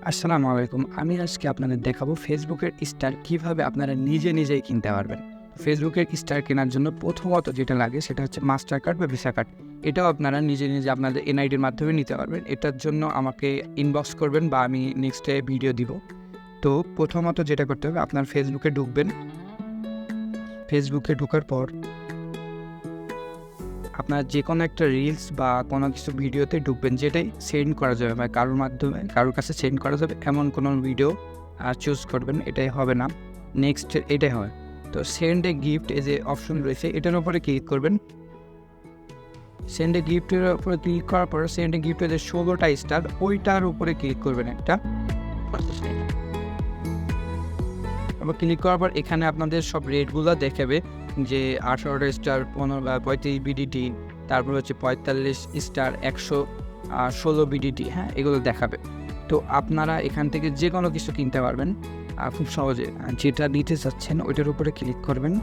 আসসালামু আলাইকুম। আমি আজকে আপনাদের দেখাবো ফেসবুকের স্টার কীভাবে আপনারা নিজেই কিনতে পারবেন। ফেসবুকের স্টার কেনার জন্য প্রথমত যেটা লাগে সেটা হচ্ছে মাস্টার কার্ড বা ভিসা কার্ড। এটাও আপনারা নিজে আপনাদের এনআইডির মাধ্যমে নিতে পারবেন। এটার জন্য আমাকে ইনবক্স করবেন বা আমি নেক্সটে ভিডিও দিব। তো প্রথমত যেটা করতে হবে, আপনার ফেসবুকে ঢুকবেন। ফেসবুকে ঢোকার পর আপনার যে কোনো একটা রিলস বা কোনো কিছু ভিডিওতে ঢুকবেন, যেটাই সেন্ড করা যাবে বা কারোর কাছে সেন্ড করা যাবে এমন কোনো ভিডিও চুজ করবেন। এটাই হবে না, নেক্সট এটাই হয়। তো সেন্ড এ গিফট এই যে অপশন রয়েছে এটার উপরে ক্লিক করবেন। সেন্ড এ গিফটের উপরে ক্লিক করার পর সেন্ড এ গিফটের যে 16টা স্টার ওইটার উপরে ক্লিক করবেন একটা। আবার ক্লিক করার পর এখানে আপনাদের সব রেটগুলো দেখাবে যে 18টা স্টার 35 বিডিটি, তারপর হচ্ছে 45 স্টার 116 বিডিটি, হ্যাঁ এগুলো দেখাবে। তো আপনারা এখান থেকে যে কোনো কিছু কিনতে পারবেন খুব সহজে। যেটা নিতে চাচ্ছেন ওইটার উপরে ক্লিক করবেন।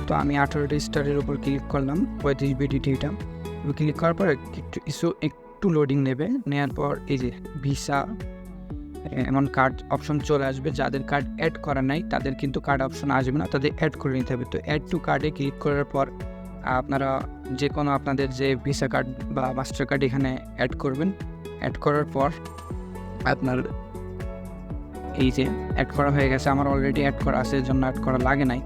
তো আমি 18টা স্টারের উপর ক্লিক করলাম, 35 বিডিটি এটা। ক্লিক করার পর একটু লোডিং নেবে, নেওয়ার পর এই যে ভিসা এমন কার্ড অপশন চলে আসবে। যাদের কার্ড অ্যাড করা নাই তাদের কিন্তু কার্ড অপশন আসবে না, তাদের অ্যাড করে নিতে হবে। তো অ্যাড টু কার্ডে ক্লিক করার পর আপনারা যে কোনো আপনাদের যে ভিসা কার্ড বা মাস্টার কার্ড এখানে অ্যাড করবেন। অ্যাড করার পর আপনার এই যে অ্যাড করা হয়ে গেছে, আমার অলরেডি অ্যাড করা আছে, এর জন্য অ্যাড করা লাগে নাই।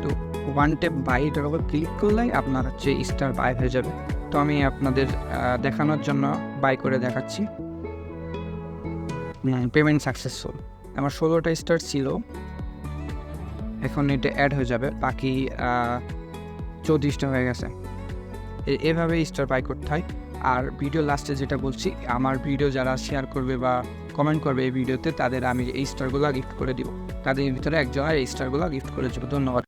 তো ওয়ান ট্যাপ বাই এটার উপর ক্লিক করলেই আপনার হচ্ছে স্টার বাই হয়ে যাবে। তো আমি আপনাদের দেখানোর জন্য বাই করে দেখাচ্ছি। Payment successful. আমার 16টা স্টার ছিল, এখন এটা অ্যাড হয়ে যাবে, বাকি 34টা হয়ে গেছে। এভাবে স্টার বাই করতে হয়। আর ভিডিও লাস্টে যেটা বলছি, আমার ভিডিও যারা শেয়ার করবে বা কমেন্ট করবে এই ভিডিওতে তাদের আমি এই স্টারগুলো গিফট করে দিব। তাদের ভিতরে একজনের এই স্টারগুলো গিফট করে দেবো। ধন্যবাদ।